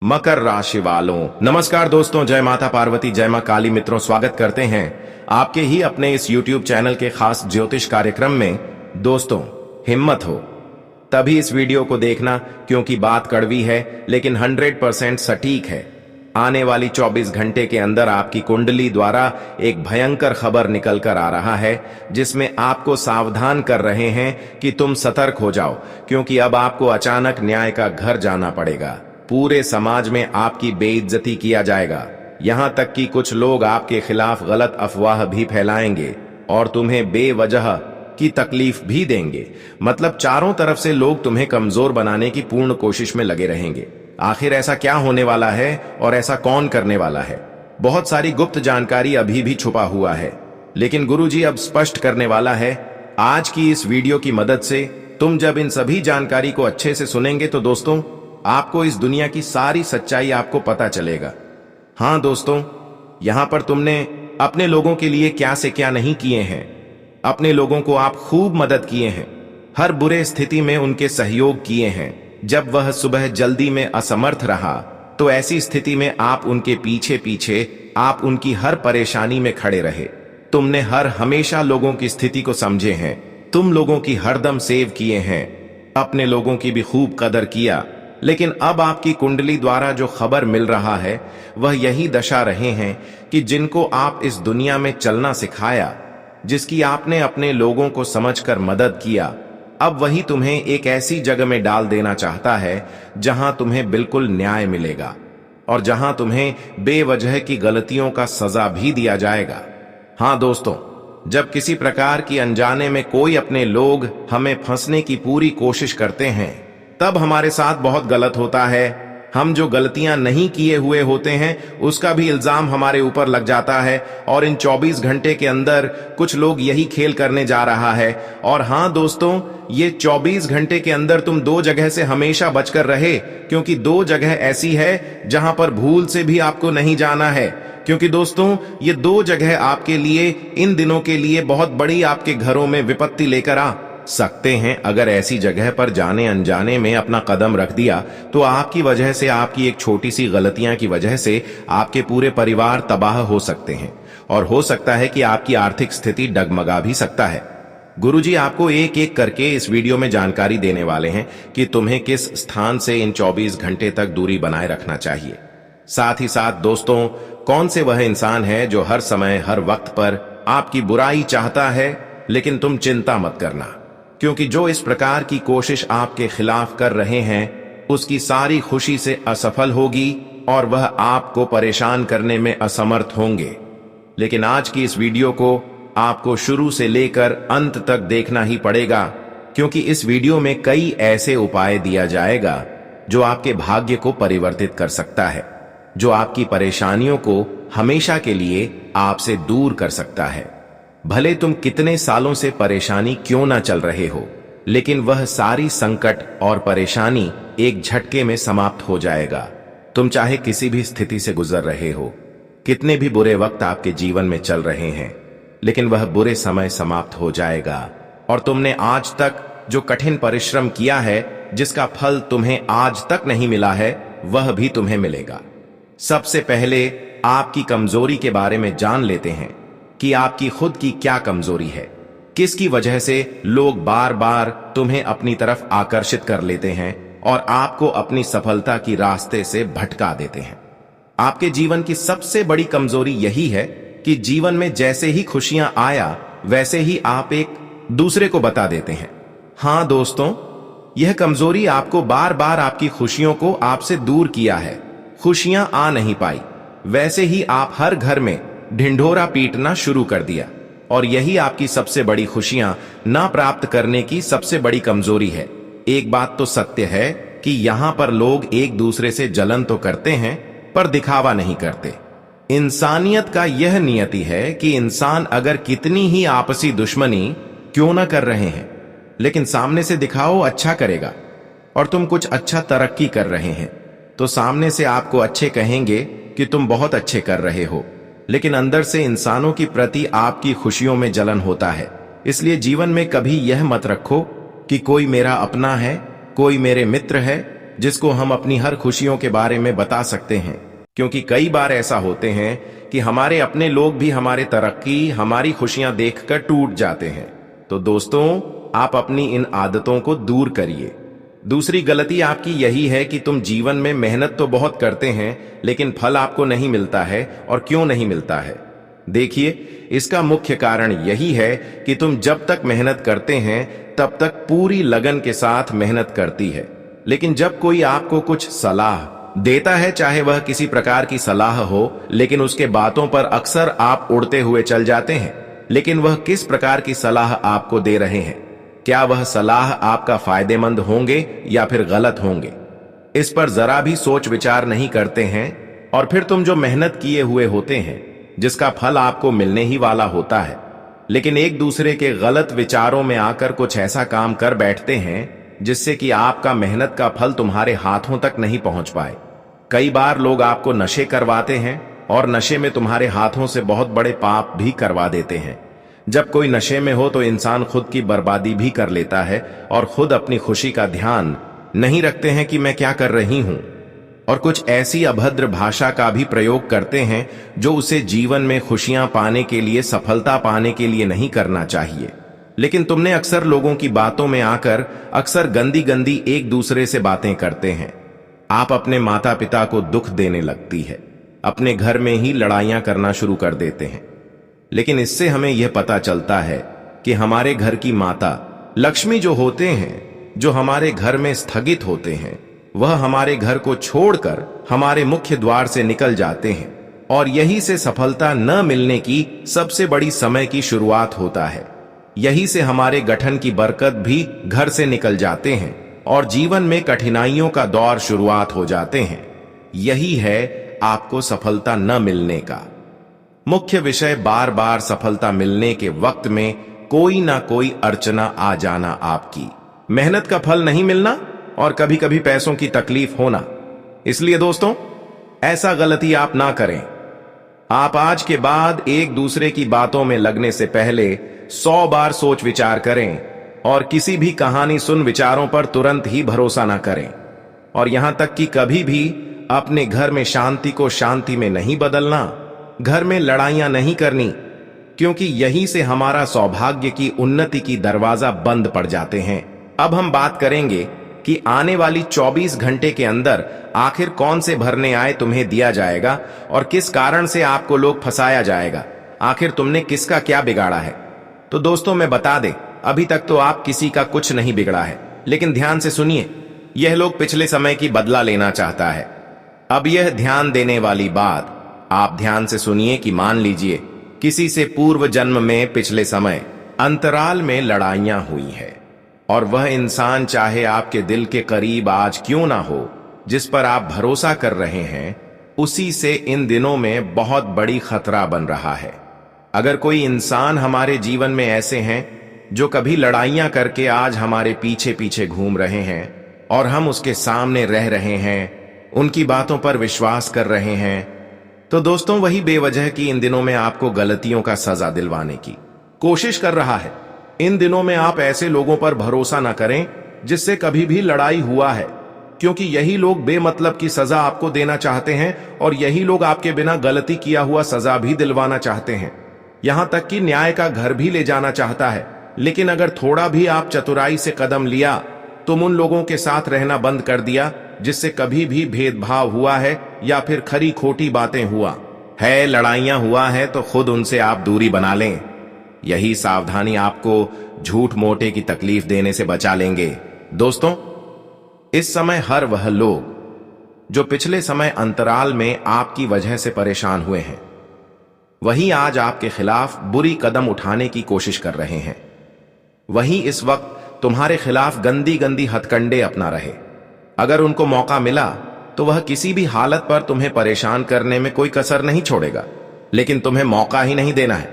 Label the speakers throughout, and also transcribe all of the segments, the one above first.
Speaker 1: मकर राशि वालों, नमस्कार दोस्तों। जय माता पार्वती, जय मां काली। मित्रों, स्वागत करते हैं आपके ही अपने इस YouTube चैनल के खास ज्योतिष कार्यक्रम में। दोस्तों, हिम्मत हो तभी इस वीडियो को देखना, क्योंकि बात कड़वी है लेकिन 100% सटीक है। आने वाली 24 घंटे के अंदर आपकी कुंडली द्वारा एक भयंकर खबर निकल कर आ रहा है, जिसमें आपको सावधान कर रहे हैं कि तुम सतर्क हो जाओ, क्योंकि अब आपको अचानक न्याय का घर जाना पड़ेगा। पूरे समाज में आपकी बेइज्जती किया जाएगा। यहां तक कि कुछ लोग आपके खिलाफ गलत अफवाह भी फैलाएंगे और तुम्हें बेवजह की तकलीफ भी देंगे। मतलब चारों तरफ से लोग तुम्हें कमजोर बनाने की पूर्ण कोशिश में लगे रहेंगे। आखिर ऐसा क्या होने वाला है और ऐसा कौन करने वाला है? बहुत सारी गुप्त जानकारी अभी भी छुपा हुआ है, लेकिन गुरुजी अब स्पष्ट करने वाला है। आज की इस वीडियो की मदद से तुम जब इन सभी जानकारी को अच्छे से सुनेंगे तो दोस्तों, आपको इस दुनिया की सारी सच्चाई आपको पता चलेगा। हां दोस्तों, यहां पर तुमने अपने लोगों के लिए क्या से क्या नहीं किए हैं। अपने लोगों को आप खूब मदद किए हैं, हर बुरे स्थिति में उनके सहयोग किए हैं। जब वह सुबह जल्दी में असमर्थ रहा तो ऐसी स्थिति में आप उनके पीछे पीछे, आप उनकी हर परेशानी में खड़े रहे। तुमने हर हमेशा लोगों की स्थिति को समझे हैं, तुम लोगों की हरदम सेव किए हैं, अपने लोगों की भी खूब कदर किया। लेकिन अब आपकी कुंडली द्वारा जो खबर मिल रहा है वह यही दशा रहे हैं कि जिनको आप इस दुनिया में चलना सिखाया, जिसकी आपने अपने लोगों को समझकर मदद किया, अब वही तुम्हें एक ऐसी जगह में डाल देना चाहता है जहां तुम्हें बिल्कुल न्याय मिलेगा और जहां तुम्हें बेवजह की गलतियों का सजा भी दिया जाएगा। हां दोस्तों, जब किसी प्रकार की अनजाने में कोई अपने लोग हमें फंसने की पूरी कोशिश करते हैं, तब हमारे साथ बहुत गलत होता है। हम जो गलतियां नहीं किए हुए होते हैं उसका भी इल्जाम हमारे ऊपर लग जाता है, और इन 24 घंटे के अंदर कुछ लोग यही खेल करने जा रहा है। और हां दोस्तों, ये 24 घंटे के अंदर तुम दो जगह से हमेशा बचकर रहे, क्योंकि दो जगह ऐसी है जहां पर भूल से भी आपको नहीं जाना है। क्योंकि दोस्तों, ये दो जगह आपके लिए इन दिनों के लिए बहुत बड़ी आपके घरों में विपत्ति लेकर आ सकते हैं। अगर ऐसी जगह पर जाने अनजाने में अपना कदम रख दिया तो आपकी वजह से, आपकी एक छोटी सी गलतियां की वजह से आपके पूरे परिवार तबाह हो सकते हैं, और हो सकता है कि आपकी आर्थिक स्थिति डगमगा भी सकता है। गुरुजी आपको एक एक करके इस वीडियो में जानकारी देने वाले हैं कि तुम्हें किस स्थान से इन 24 घंटे तक दूरी बनाए रखना चाहिए। साथ ही साथ दोस्तों, कौन से वह इंसान है जो हर समय हर वक्त पर आपकी बुराई चाहता है। लेकिन तुम चिंता मत करना, क्योंकि जो इस प्रकार की कोशिश आपके खिलाफ कर रहे हैं उसकी सारी खुशी से असफल होगी और वह आपको परेशान करने में असमर्थ होंगे। लेकिन आज की इस वीडियो को आपको शुरू से लेकर अंत तक देखना ही पड़ेगा, क्योंकि इस वीडियो में कई ऐसे उपाय दिया जाएगा जो आपके भाग्य को परिवर्तित कर सकता है, जो आपकी परेशानियों को हमेशा के लिए आपसे दूर कर सकता है। भले तुम कितने सालों से परेशानी क्यों ना चल रहे हो, लेकिन वह सारी संकट और परेशानी एक झटके में समाप्त हो जाएगा। तुम चाहे किसी भी स्थिति से गुजर रहे हो, कितने भी बुरे वक्त आपके जीवन में चल रहे हैं, लेकिन वह बुरे समय समाप्त हो जाएगा और तुमने आज तक जो कठिन परिश्रम किया है, जिसका फल तुम्हें आज तक नहीं मिला है, वह भी तुम्हें मिलेगा। सबसे पहले आपकी कमजोरी के बारे में जान लेते हैं कि आपकी खुद की क्या कमजोरी है, किसकी वजह से लोग बार बार तुम्हें अपनी तरफ आकर्षित कर लेते हैं और आपको अपनी सफलता की रास्ते से भटका देते हैं। आपके जीवन की सबसे बड़ी कमजोरी यही है कि जीवन में जैसे ही खुशियां आया वैसे ही आप एक दूसरे को बता देते हैं। हां दोस्तों, यह कमजोरी आपको बार बार आपकी खुशियों को आपसे दूर किया है। खुशियां आ नहीं पाई, वैसे ही आप हर घर में ढिंढोरा पीटना शुरू कर दिया, और यही आपकी सबसे बड़ी खुशियां ना प्राप्त करने की सबसे बड़ी कमजोरी है। एक बात तो सत्य है कि यहां पर लोग एक दूसरे से जलन तो करते हैं, पर दिखावा नहीं करते। इंसानियत का यह नियति है कि इंसान अगर कितनी ही आपसी दुश्मनी क्यों ना कर रहे हैं, लेकिन सामने से दिखाओ अच्छा करेगा और तुम कुछ अच्छा तरक्की कर रहे हैं तो सामने से आपको अच्छे कहेंगे कि तुम बहुत अच्छे कर रहे हो, लेकिन अंदर से इंसानों की प्रति आपकी खुशियों में जलन होता है। इसलिए जीवन में कभी यह मत रखो कि कोई मेरा अपना है, कोई मेरे मित्र है, जिसको हम अपनी हर खुशियों के बारे में बता सकते हैं, क्योंकि कई बार ऐसा होते हैं कि हमारे अपने लोग भी हमारे तरक्की, हमारी खुशियां देखकर टूट जाते हैं। तो दोस्तों, आप अपनी इन आदतों को दूर करिए। दूसरी गलती आपकी यही है कि तुम जीवन में मेहनत तो बहुत करते हैं, लेकिन फल आपको नहीं मिलता है। और क्यों नहीं मिलता है? देखिए, इसका मुख्य कारण यही है कि तुम जब तक मेहनत करते हैं तब तक पूरी लगन के साथ मेहनत करती है, लेकिन जब कोई आपको कुछ सलाह देता है, चाहे वह किसी प्रकार की सलाह हो, लेकिन उसके बातों पर अक्सर आप उड़ते हुए चल जाते हैं। लेकिन वह किस प्रकार की सलाह आपको दे रहे हैं? क्या वह सलाह आपका फायदेमंद होंगे या फिर गलत होंगे? इस पर जरा भी सोच विचार नहीं करते हैं, और फिर तुम जो मेहनत किए हुए होते हैं, जिसका फल आपको मिलने ही वाला होता है, लेकिन एक दूसरे के गलत विचारों में आकर कुछ ऐसा काम कर बैठते हैं जिससे कि आपका मेहनत का फल तुम्हारे हाथों तक नहीं पहुंच पाए। कई बार लोग आपको नशे करवाते हैं और नशे में तुम्हारे हाथों से बहुत बड़े पाप भी करवा देते हैं। जब कोई नशे में हो तो इंसान खुद की बर्बादी भी कर लेता है और खुद अपनी खुशी का ध्यान नहीं रखते हैं कि मैं क्या कर रही हूं, और कुछ ऐसी अभद्र भाषा का भी प्रयोग करते हैं जो उसे जीवन में खुशियां पाने के लिए, सफलता पाने के लिए नहीं करना चाहिए। लेकिन तुमने अक्सर लोगों की बातों में आकर अक्सर गंदी गंदी एक दूसरे से बातें करते हैं। आप अपने माता पिता को दुख देने लगती है, अपने घर में ही लड़ाइयां करना शुरू कर देते हैं। लेकिन इससे हमें यह पता चलता है कि हमारे घर की माता लक्ष्मी जो होते हैं, जो हमारे घर में स्थगित होते हैं, वह हमारे घर को छोड़कर हमारे मुख्य द्वार से निकल जाते हैं, और यही से सफलता न मिलने की सबसे बड़ी समय की शुरुआत होता है। यही से हमारे गठन की बरकत भी घर से निकल जाते हैं और जीवन में कठिनाइयों का दौर शुरुआत हो जाते हैं। यही है आपको सफलता न मिलने का मुख्य विषय। बार बार सफलता मिलने के वक्त में कोई ना कोई अर्चना आ जाना, आपकी मेहनत का फल नहीं मिलना, और कभी कभी पैसों की तकलीफ होना। इसलिए दोस्तों, ऐसा गलती आप ना करें। आप आज के बाद एक दूसरे की बातों में लगने से पहले 100 बार सोच विचार करें, और किसी भी कहानी सुन विचारों पर तुरंत ही भरोसा ना करें। और यहां तक कि कभी भी अपने घर में शांति को शांति में नहीं बदलना, घर में लड़ाइयां नहीं करनी, क्योंकि यहीं से हमारा सौभाग्य की, उन्नति की दरवाजा बंद पड़ जाते हैं। अब हम बात करेंगे कि आने वाली 24 घंटे के अंदर आखिर कौन से भरने आए तुम्हें दिया जाएगा, और किस कारण से आपको लोग फंसाया जाएगा। आखिर तुमने किसका क्या बिगाड़ा है? तो दोस्तों, मैं बता दें, अभी तक तो आप किसी का कुछ नहीं बिगड़ा है, लेकिन ध्यान से सुनिए, यह लोग पिछले समय की बदला लेना चाहता है। अब यह ध्यान देने वाली बात आप ध्यान से सुनिए कि मान लीजिए किसी से पूर्व जन्म में, पिछले समय अंतराल में लड़ाइयां हुई है, और वह इंसान चाहे आपके दिल के करीब आज क्यों ना हो, जिस पर आप भरोसा कर रहे हैं, उसी से इन दिनों में बहुत बड़ी खतरा बन रहा है। अगर कोई इंसान हमारे जीवन में ऐसे हैं जो कभी लड़ाइयां करके आज हमारे पीछे पीछे घूम रहे हैं, और हम उसके सामने रह रहे हैं, उनकी बातों पर विश्वास कर रहे हैं, तो दोस्तों, वही बेवजह की इन दिनों में आपको गलतियों का सजा दिलवाने की कोशिश कर रहा है। इन दिनों में आप ऐसे लोगों पर भरोसा ना करें जिससे कभी भी लड़ाई हुआ है, क्योंकि यही लोग बेमतलब की सजा आपको देना चाहते हैं, और यही लोग आपके बिना गलती किया हुआ सजा भी दिलवाना चाहते हैं, यहां तक कि न्याय का घर भी ले जाना चाहता है। लेकिन अगर थोड़ा भी आप चतुराई से कदम लिया, तुम उन लोगों के साथ रहना बंद कर दिया जिससे कभी भी भेदभाव हुआ है या फिर खरी खोटी बातें हुआ है, लड़ाइयां हुआ है, तो खुद उनसे आप दूरी बना लें। यही सावधानी आपको झूठ मोटे की तकलीफ देने से बचा लेंगे। दोस्तों, इस समय हर वह लोग जो पिछले समय अंतराल में आपकी वजह से परेशान हुए हैं, वही आज आपके खिलाफ बुरी कदम उठाने की कोशिश कर रहे हैं। वही इस वक्त तुम्हारे खिलाफ गंदी गंदी हथकंडे अपना रहे। अगर उनको मौका मिला तो वह किसी भी हालत पर तुम्हें परेशान करने में कोई कसर नहीं छोड़ेगा, लेकिन तुम्हें मौका ही नहीं देना है।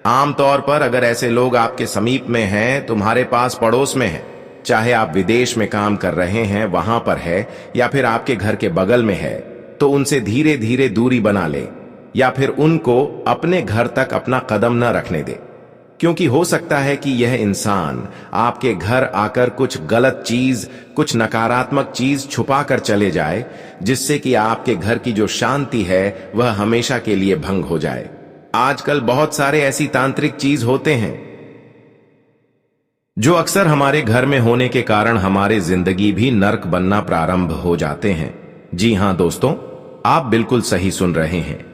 Speaker 1: आमतौर पर अगर ऐसे लोग आपके समीप में हैं, तुम्हारे पास पड़ोस में हैं, चाहे आप विदेश में काम कर रहे हैं वहां पर है, या फिर आपके घर के बगल में है, तो उनसे धीरे धीरे दूरी बना ले, या फिर उनको अपने घर तक अपना कदम न रखने दे, क्योंकि हो सकता है कि यह इंसान आपके घर आकर कुछ गलत चीज, कुछ नकारात्मक चीज छुपा कर चले जाए, जिससे कि आपके घर की जो शांति है वह हमेशा के लिए भंग हो जाए। आजकल बहुत सारे ऐसी तांत्रिक चीज होते हैं जो अक्सर हमारे घर में होने के कारण हमारे जिंदगी भी नर्क बनना प्रारंभ हो जाते हैं। जी हां दोस्तों, आप बिल्कुल सही सुन रहे हैं।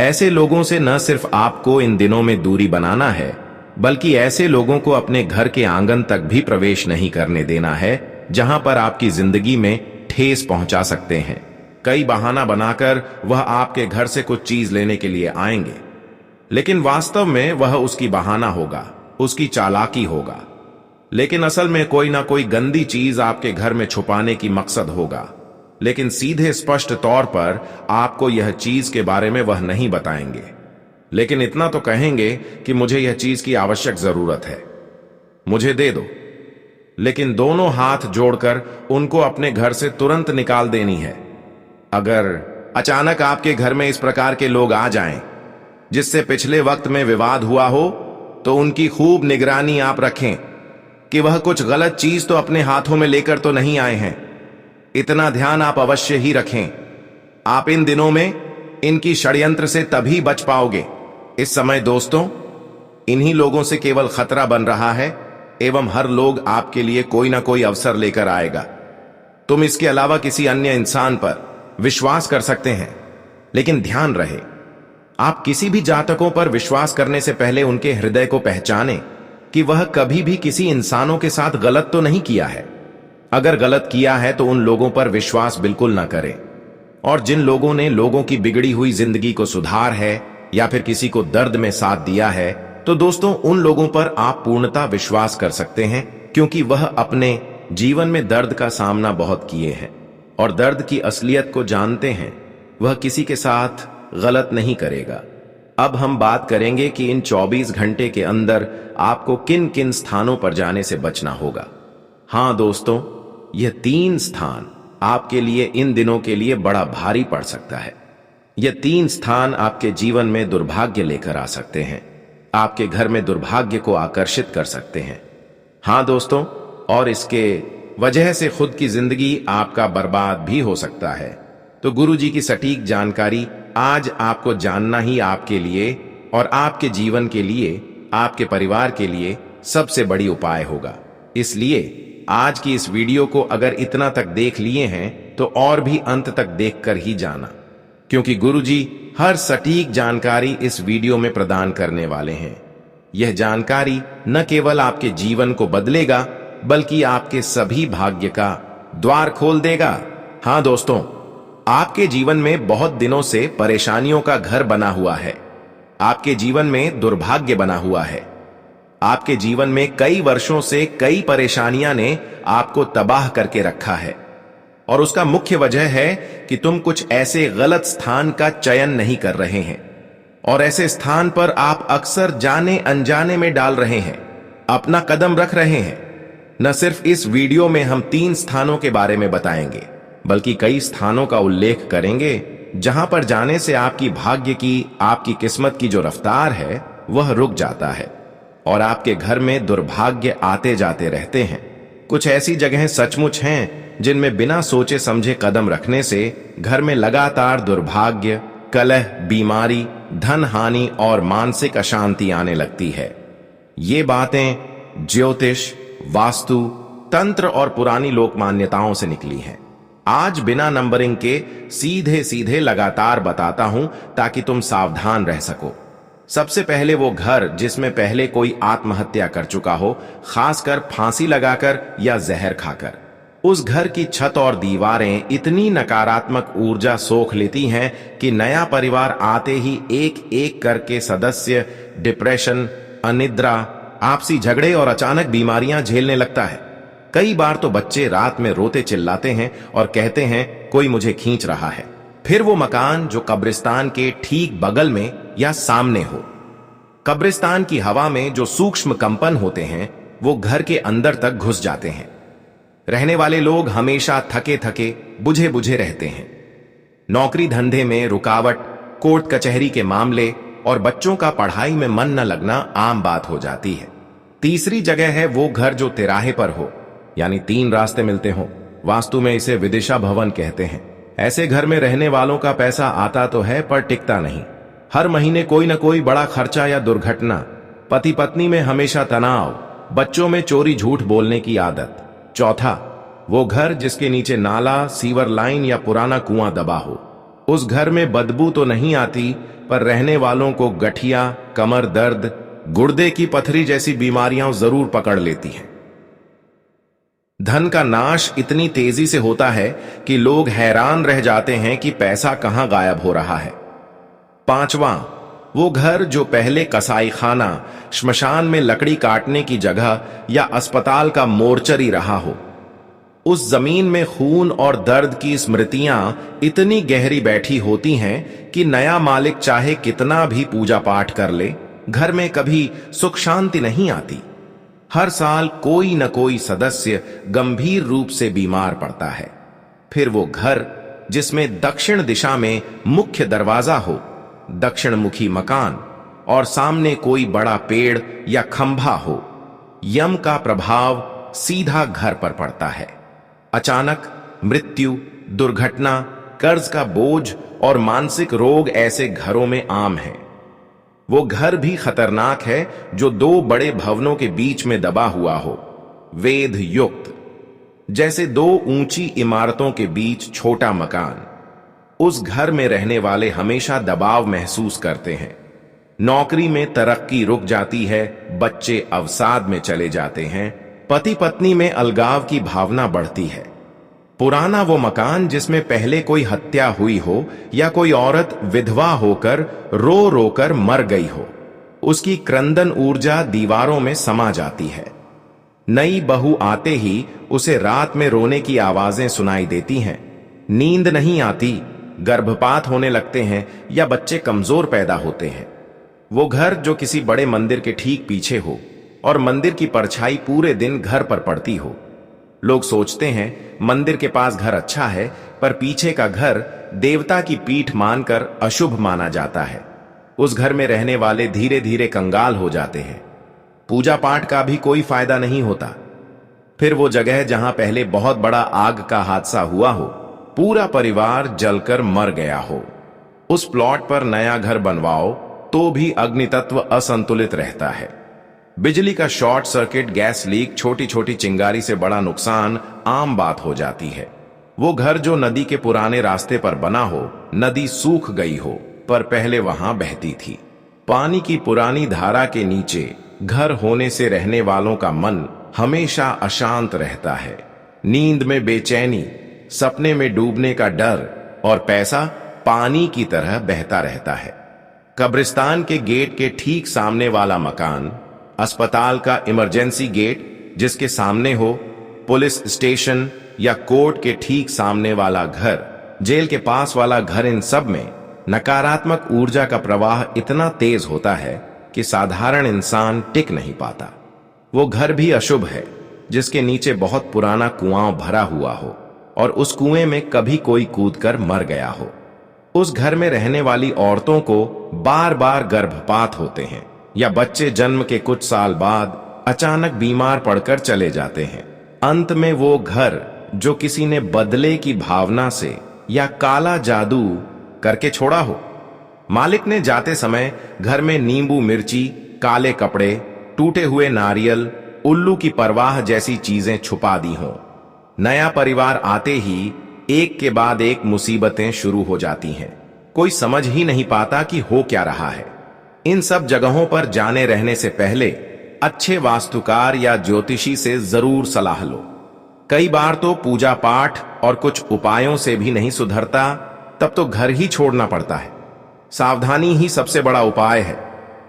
Speaker 1: ऐसे लोगों से न सिर्फ आपको इन दिनों में दूरी बनाना है, बल्कि ऐसे लोगों को अपने घर के आंगन तक भी प्रवेश नहीं करने देना है, जहां पर आपकी जिंदगी में ठेस पहुंचा सकते हैं। कई बहाना बनाकर वह आपके घर से कुछ चीज लेने के लिए आएंगे, लेकिन वास्तव में वह उसकी बहाना होगा, उसकी चालाकी होगा। लेकिन असल में कोई ना कोई गंदी चीज आपके घर में छुपाने की मकसद होगा, लेकिन सीधे स्पष्ट तौर पर आपको यह चीज के बारे में वह नहीं बताएंगे, लेकिन इतना तो कहेंगे कि मुझे यह चीज की आवश्यक जरूरत है, मुझे दे दो। लेकिन दोनों हाथ जोड़कर उनको अपने घर से तुरंत निकाल देनी है। अगर अचानक आपके घर में इस प्रकार के लोग आ जाएं, जिससे पिछले वक्त में विवाद हुआ हो, तो उनकी खूब निगरानी आप रखें कि वह कुछ गलत चीज तो अपने हाथों में लेकर तो नहीं आए हैं। इतना ध्यान आप अवश्य ही रखें। आप इन दिनों में इनकी षड्यंत्र से तभी बच पाओगे। इस समय दोस्तों, इन्हीं लोगों से केवल खतरा बन रहा है, एवं हर लोग आपके लिए कोई ना कोई अवसर लेकर आएगा। तुम इसके अलावा किसी अन्य इंसान पर विश्वास कर सकते हैं, लेकिन ध्यान रहे, आप किसी भी जातकों पर विश्वास करने से पहले उनके हृदय को पहचानें कि वह कभी भी किसी इंसानों के साथ गलत तो नहीं किया है। अगर गलत किया है तो उन लोगों पर विश्वास बिल्कुल ना करें। और जिन लोगों ने लोगों की बिगड़ी हुई जिंदगी को सुधार है या फिर किसी को दर्द में साथ दिया है, तो दोस्तों उन लोगों पर आप पूर्णतः विश्वास कर सकते हैं, क्योंकि वह अपने जीवन में दर्द का सामना बहुत किए हैं और दर्द की असलियत को जानते हैं। वह किसी के साथ गलत नहीं करेगा। अब हम बात करेंगे कि इन 24 घंटे के अंदर आपको किन किन स्थानों पर जाने से बचना होगा। हां दोस्तों, यह 3 स्थान आपके लिए इन दिनों के लिए बड़ा भारी पड़ सकता है। यह 3 स्थान आपके जीवन में दुर्भाग्य लेकर आ सकते हैं, आपके घर में दुर्भाग्य को आकर्षित कर सकते हैं। हां दोस्तों, और इसके वजह से खुद की जिंदगी आपका बर्बाद भी हो सकता है। तो गुरुजी की सटीक जानकारी आज आपको जानना ही आपके लिए और आपके जीवन के लिए, आपके परिवार के लिए सबसे बड़ी उपाय होगा। इसलिए आज की इस वीडियो को अगर इतना तक देख लिए हैं, तो और भी अंत तक देखकर ही जाना, क्योंकि गुरुजी हर सटीक जानकारी इस वीडियो में प्रदान करने वाले हैं। यह जानकारी न केवल आपके जीवन को बदलेगा, बल्कि आपके सभी भाग्य का द्वार खोल देगा। हां दोस्तों, आपके जीवन में बहुत दिनों से परेशानियों का घर बना हुआ है। आपके जीवन में दुर्भाग्य बना हुआ है। आपके जीवन में कई वर्षों से कई परेशानियां ने आपको तबाह करके रखा है, और उसका मुख्य वजह है कि तुम कुछ ऐसे गलत स्थान का चयन नहीं कर रहे हैं, और ऐसे स्थान पर आप अक्सर जाने अनजाने में डाल रहे हैं, अपना कदम रख रहे हैं। न सिर्फ इस वीडियो में हम 3 स्थानों के बारे में बताएंगे, बल्कि कई स्थानों का उल्लेख करेंगे जहां पर जाने से आपकी भाग्य की, आपकी किस्मत की जो रफ्तार है वह रुक जाता है और आपके घर में दुर्भाग्य आते जाते रहते हैं। कुछ ऐसी जगहें सचमुच हैं जिनमें बिना सोचे समझे कदम रखने से घर में लगातार दुर्भाग्य, कलह, बीमारी, धन हानि और मानसिक अशांति आने लगती है। ये बातें ज्योतिष, वास्तु, तंत्र और पुरानी लोक मान्यताओं से निकली हैं। आज बिना नंबरिंग के सीधे सीधे लगातार बताता हूं, ताकि तुम सावधान रह सको। सबसे पहले वो घर जिसमें पहले कोई आत्महत्या कर चुका हो, खासकर फांसी लगाकर या जहर खाकर। उस घर की छत और दीवारें इतनी नकारात्मक ऊर्जा सोख लेती हैं कि नया परिवार आते ही एक एक करके सदस्य डिप्रेशन, अनिद्रा, आपसी झगड़े और अचानक बीमारियां झेलने लगता है। कई बार तो बच्चे रात में रोते चिल्लाते हैं और कहते हैं कोई मुझे खींच रहा है। फिर वो मकान जो कब्रिस्तान के ठीक बगल में या सामने हो, कब्रिस्तान की हवा में जो सूक्ष्म कंपन होते हैं वो घर के अंदर तक घुस जाते हैं। रहने वाले लोग हमेशा थके थके, बुझे बुझे रहते हैं। नौकरी धंधे में रुकावट, कोर्ट कचहरी के मामले, और बच्चों का पढ़ाई में मन न लगना आम बात हो जाती है। तीसरी जगह है वो घर जो तिराहे पर हो, यानी 3 रास्ते मिलते हो। वास्तु में इसे विदिशा भवन कहते हैं। ऐसे घर में रहने वालों का पैसा आता तो है पर टिकता नहीं। हर महीने कोई न कोई बड़ा खर्चा या दुर्घटना, पति पत्नी में हमेशा तनाव, बच्चों में चोरी झूठ बोलने की आदत। चौथा, वो घर जिसके नीचे नाला, सीवर लाइन या पुराना कुआं दबा हो। उस घर में बदबू तो नहीं आती पर रहने वालों को गठिया, कमर दर्द, गुर्दे की पथरी जैसी बीमारियां जरूर पकड़ लेती हैं। धन का नाश इतनी तेजी से होता है कि लोग हैरान रह जाते हैं कि पैसा कहां गायब हो रहा है। पांचवां, वो घर जो पहले कसाई खाना, श्मशान में लकड़ी काटने की जगह या अस्पताल का मोर्चरी रहा हो। उस जमीन में खून और दर्द की स्मृतियां इतनी गहरी बैठी होती हैं कि नया मालिक चाहे कितना भी पूजा पाठ कर ले, घर में कभी सुख शांति नहीं आती। हर साल कोई न कोई सदस्य गंभीर रूप से बीमार पड़ता है। फिर वो घर जिसमें दक्षिण दिशा में मुख्य दरवाजा हो, दक्षिण मुखी मकान और सामने कोई बड़ा पेड़ या खंभा हो, यम का प्रभाव सीधा घर पर पड़ता है। अचानक मृत्यु, दुर्घटना, कर्ज का बोझ और मानसिक रोग ऐसे घरों में आम है। वो घर भी खतरनाक है जो 2 बड़े भवनों के बीच में दबा हुआ हो, वेध युक्त, जैसे 2 ऊंची इमारतों के बीच छोटा मकान। उस घर में रहने वाले हमेशा दबाव महसूस करते हैं। नौकरी में तरक्की रुक जाती है, बच्चे अवसाद में चले जाते हैं, पति पत्नी में अलगाव की भावना बढ़ती है। पुराना वो मकान जिसमें पहले कोई हत्या हुई हो या कोई औरत विधवा होकर रो रो कर मर गई हो, उसकी क्रंदन ऊर्जा दीवारों में समा जाती है। नई बहू आते ही उसे रात में रोने की आवाजें सुनाई देती हैं। नींद नहीं आती, गर्भपात होने लगते हैं या बच्चे कमजोर पैदा होते हैं। वो घर जो किसी बड़े मंदिर के ठीक पीछे हो और मंदिर की परछाई पूरे दिन घर पर पड़ती हो। लोग सोचते हैं मंदिर के पास घर अच्छा है, पर पीछे का घर देवता की पीठ मानकर अशुभ माना जाता है। उस घर में रहने वाले धीरे धीरे कंगाल हो जाते हैं। पूजा पाठ का भी कोई फायदा नहीं होता। फिर वो जगह जहां पहले बहुत बड़ा आग का हादसा हुआ हो, पूरा परिवार जलकर मर गया हो, उस प्लॉट पर नया घर बनवाओ तो भी अग्नि तत्व असंतुलित रहता है। बिजली का शॉर्ट सर्किट, गैस लीक, छोटी छोटी चिंगारी से बड़ा नुकसान आम बात हो जाती है। वो घर जो नदी के पुराने रास्ते पर बना हो, नदी सूख गई हो पर पहले वहां बहती थी। पानी की पुरानी धारा के नीचे घर होने से रहने वालों का मन हमेशा अशांत रहता है। नींद में बेचैनी, सपने में डूबने का डर और पैसा पानी की तरह बहता रहता है। कब्रिस्तान के गेट के ठीक सामने वाला मकान, अस्पताल का इमरजेंसी गेट जिसके सामने हो, पुलिस स्टेशन या कोर्ट के ठीक सामने वाला घर, जेल के पास वाला घर, इन सब में नकारात्मक ऊर्जा का प्रवाह इतना तेज होता है कि साधारण इंसान टिक नहीं पाता। वो घर भी अशुभ है जिसके नीचे बहुत पुराना कुआं भरा हुआ हो और उस कुएं में कभी कोई कूदकर मर गया हो। उस घर में रहने वाली औरतों को बार बार गर्भपात होते हैं या बच्चे जन्म के कुछ साल बाद अचानक बीमार पड़कर चले जाते हैं। अंत में वो घर जो किसी ने बदले की भावना से या काला जादू करके छोड़ा हो। मालिक ने जाते समय घर में नींबू मिर्ची, काले कपड़े, टूटे हुए नारियल, उल्लू की परवाह जैसी चीजें छुपा दी हों। नया परिवार आते ही एक के बाद एक मुसीबतें शुरू हो जाती हैं। कोई समझ ही नहीं पाता कि हो क्या रहा है। इन सब जगहों पर जाने रहने से पहले अच्छे वास्तुकार या ज्योतिषी से जरूर सलाह लो। कई बार तो पूजा पाठ और कुछ उपायों से भी नहीं सुधरता, तब तो घर ही छोड़ना पड़ता है। सावधानी ही सबसे बड़ा उपाय है।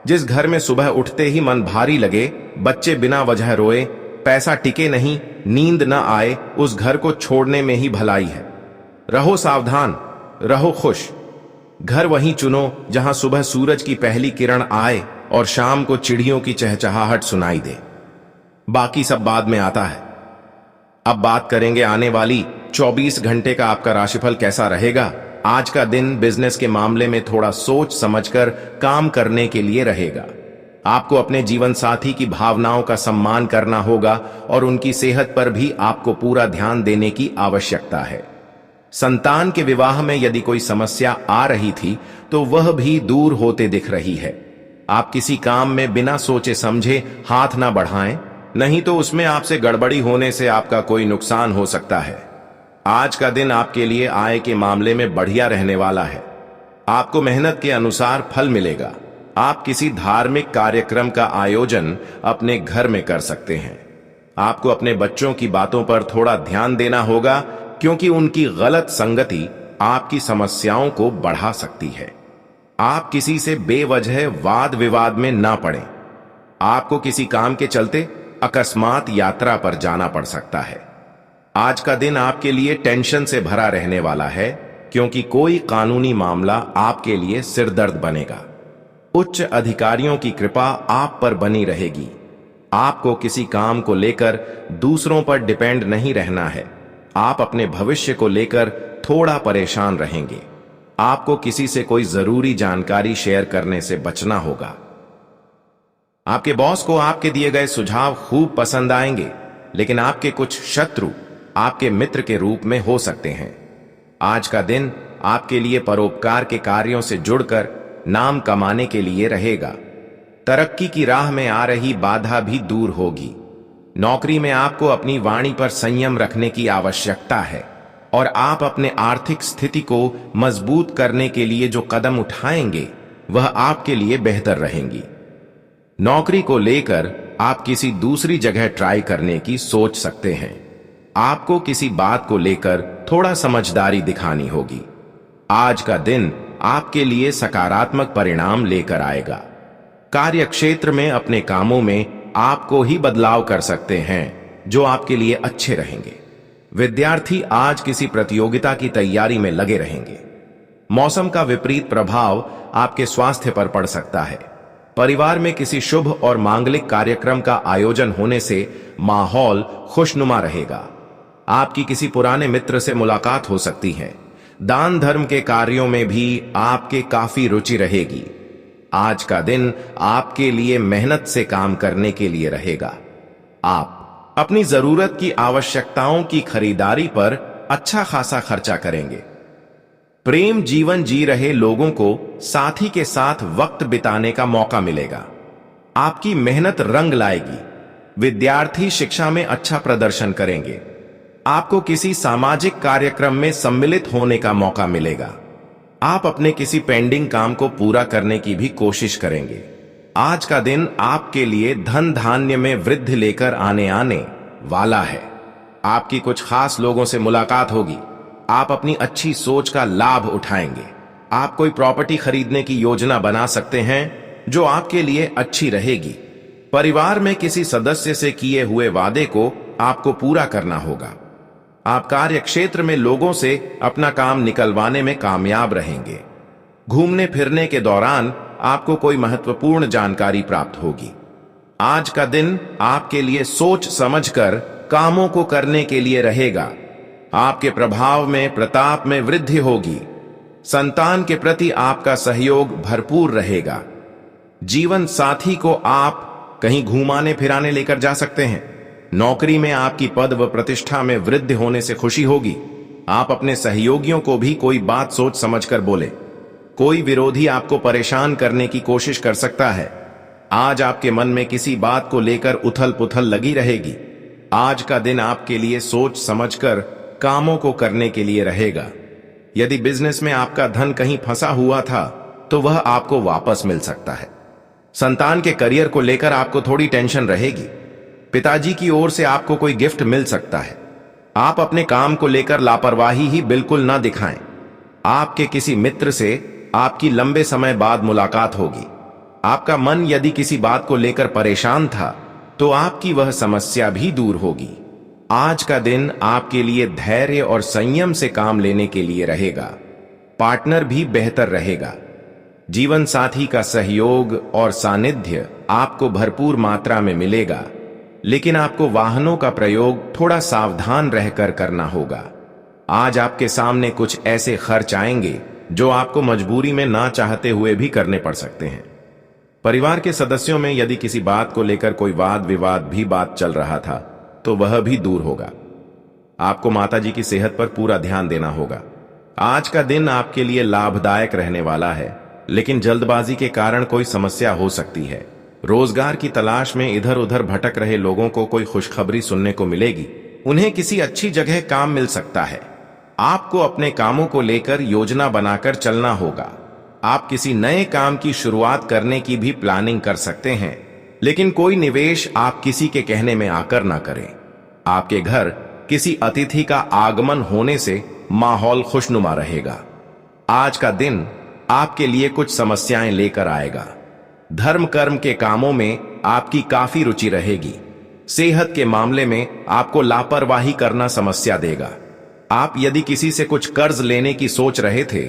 Speaker 1: जिस घर में सुबह उठते ही मन भारी लगे, बच्चे बिना वजह रोए, पैसा टिके नहीं, नींद न आए, उस घर को छोड़ने में ही भलाई है। रहो सावधान, रहो खुश। घर वहीं चुनो जहां सुबह सूरज की पहली किरण आए और शाम को चिड़ियों की चहचहाहट सुनाई दे। बाकी सब बाद में आता है। अब बात करेंगे आने वाली 24 घंटे का आपका राशिफल कैसा रहेगा। आज का दिन बिजनेस के मामले में थोड़ा सोच समझकर काम करने के लिए रहेगा। आपको अपने जीवन साथी की भावनाओं का सम्मान करना होगा और उनकी सेहत पर भी आपको पूरा ध्यान देने की आवश्यकता है। संतान के विवाह में यदि कोई समस्या आ रही थी तो वह भी दूर होते दिख रही है। आप किसी काम में बिना सोचे समझे हाथ ना बढ़ाएं, नहीं तो उसमें आपसे गड़बड़ी होने से आपका कोई नुकसान हो सकता है। आज का दिन आपके लिए आय के मामले में बढ़िया रहने वाला है। आपको मेहनत के अनुसार फल मिलेगा। आप किसी धार्मिक कार्यक्रम का आयोजन अपने घर में कर सकते हैं। आपको अपने बच्चों की बातों पर थोड़ा ध्यान देना होगा, क्योंकि उनकी गलत संगति आपकी समस्याओं को बढ़ा सकती है। आप किसी से बेवजह वाद विवाद में ना पड़ें। आपको किसी काम के चलते अकस्मात यात्रा पर जाना पड़ सकता है। आज का दिन आपके लिए टेंशन से भरा रहने वाला है, क्योंकि कोई कानूनी मामला आपके लिए सिरदर्द बनेगा। उच्च अधिकारियों की कृपा आप पर बनी रहेगी। आपको किसी काम को लेकर दूसरों पर डिपेंड नहीं रहना है। आप अपने भविष्य को लेकर थोड़ा परेशान रहेंगे। आपको किसी से कोई जरूरी जानकारी शेयर करने से बचना होगा। आपके बॉस को आपके दिए गए सुझाव खूब पसंद आएंगे, लेकिन आपके कुछ शत्रु आपके मित्र के रूप में हो सकते हैं। आज का दिन आपके लिए परोपकार के कार्यों से जुड़कर नाम कमाने के लिए रहेगा। तरक्की की राह में आ रही बाधा भी दूर होगी। नौकरी में आपको अपनी वाणी पर संयम रखने की आवश्यकता है और आप अपने आर्थिक स्थिति को मजबूत करने के लिए जो कदम उठाएंगे वह आपके लिए बेहतर रहेंगी। नौकरी को लेकर आप किसी दूसरी जगह ट्राई करने की सोच सकते हैं। आपको किसी बात को लेकर थोड़ा समझदारी दिखानी होगी। आज का दिन आपके लिए सकारात्मक परिणाम लेकर आएगा। कार्य क्षेत्र में अपने कामों में आपको ही बदलाव कर सकते हैं, जो आपके लिए अच्छे रहेंगे। विद्यार्थी आज किसी प्रतियोगिता की तैयारी में लगे रहेंगे। मौसम का विपरीत प्रभाव आपके स्वास्थ्य पर पड़ सकता है। परिवार में किसी शुभ और मांगलिक कार्यक्रम का आयोजन होने से माहौल खुशनुमा रहेगा। आपकी किसी पुराने मित्र से मुलाकात हो सकती है। दान धर्म के कार्यों में भी आपके काफी रुचि रहेगी। आज का दिन आपके लिए मेहनत से काम करने के लिए रहेगा। आप अपनी जरूरत की आवश्यकताओं की खरीदारी पर अच्छा खासा खर्चा करेंगे। प्रेम जीवन जी रहे लोगों को साथी के साथ वक्त बिताने का मौका मिलेगा। आपकी मेहनत रंग लाएगी। विद्यार्थी शिक्षा में अच्छा प्रदर्शन करेंगे। आपको किसी सामाजिक कार्यक्रम में सम्मिलित होने का मौका मिलेगा। आप अपने किसी पेंडिंग काम को पूरा करने की भी कोशिश करेंगे। आज का दिन आपके लिए धन धान्य में वृद्धि लेकर आने वाला है। आपकी कुछ खास लोगों से मुलाकात होगी। आप अपनी अच्छी सोच का लाभ उठाएंगे। आप कोई प्रॉपर्टी खरीदने की योजना बना सकते हैं, जो आपके लिए अच्छी रहेगी। परिवार में किसी सदस्य से किए हुए वादे को आपको पूरा करना होगा। आप कार्य क्षेत्र में लोगों से अपना काम निकलवाने में कामयाब रहेंगे। घूमने फिरने के दौरान आपको कोई महत्वपूर्ण जानकारी प्राप्त होगी। आज का दिन आपके लिए सोच समझकर कामों को करने के लिए रहेगा। आपके प्रभाव में प्रताप में वृद्धि होगी। संतान के प्रति आपका सहयोग भरपूर रहेगा। जीवन साथी को आप कहीं घुमाने फिराने लेकर जा सकते हैं। नौकरी में आपकी पद व प्रतिष्ठा में वृद्धि होने से खुशी होगी। आप अपने सहयोगियों को भी कोई बात सोच समझकर बोले। कोई विरोधी आपको परेशान करने की कोशिश कर सकता है। आज आपके मन में किसी बात को लेकर उथल पुथल लगी रहेगी। आज का दिन आपके लिए सोच समझकर कामों को करने के लिए रहेगा। यदि बिजनेस में आपका धन कहीं फंसा हुआ था तो वह आपको वापस मिल सकता है। संतान के करियर को लेकर आपको थोड़ी टेंशन रहेगी। पिताजी की ओर से आपको कोई गिफ्ट मिल सकता है। आप अपने काम को लेकर लापरवाही ही बिल्कुल ना दिखाएं। आपके किसी मित्र से आपकी लंबे समय बाद मुलाकात होगी। आपका मन यदि किसी बात को लेकर परेशान था तो आपकी वह समस्या भी दूर होगी। आज का दिन आपके लिए धैर्य और संयम से काम लेने के लिए रहेगा। पार्टनर भी बेहतर रहेगा। जीवन साथी का सहयोग और सानिध्य आपको भरपूर मात्रा में मिलेगा, लेकिन आपको वाहनों का प्रयोग थोड़ा सावधान रहकर करना होगा। आज आपके सामने कुछ ऐसे खर्च आएंगे जो आपको मजबूरी में ना चाहते हुए भी करने पड़ सकते हैं। परिवार के सदस्यों में यदि किसी बात को लेकर कोई वाद विवाद भी बात चल रहा था तो वह भी दूर होगा। आपको माताजी की सेहत पर पूरा ध्यान देना होगा। आज का दिन आपके लिए लाभदायक रहने वाला है, लेकिन जल्दबाजी के कारण कोई समस्या हो सकती है। रोजगार की तलाश में इधर उधर भटक रहे लोगों को कोई खुशखबरी सुनने को मिलेगी। उन्हें किसी अच्छी जगह काम मिल सकता है। आपको अपने कामों को लेकर योजना बनाकर चलना होगा। आप किसी नए काम की शुरुआत करने की भी प्लानिंग कर सकते हैं, लेकिन कोई निवेश आप किसी के कहने में आकर ना करें। आपके घर किसी अतिथि का आगमन होने से माहौल खुशनुमा रहेगा। आज का दिन आपके लिए कुछ समस्याएं लेकर आएगा। धर्म कर्म के कामों में आपकी काफी रुचि रहेगी। सेहत के मामले में आपको लापरवाही करना समस्या देगा। आप यदि किसी से कुछ कर्ज लेने की सोच रहे थे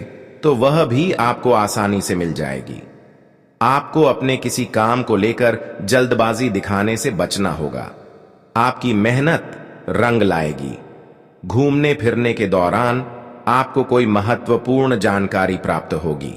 Speaker 1: तो वह भी आपको आसानी से मिल जाएगी। आपको अपने किसी काम को लेकर जल्दबाजी दिखाने से बचना होगा। आपकी मेहनत रंग लाएगी। घूमने फिरने के दौरान आपको कोई महत्वपूर्ण जानकारी प्राप्त होगी।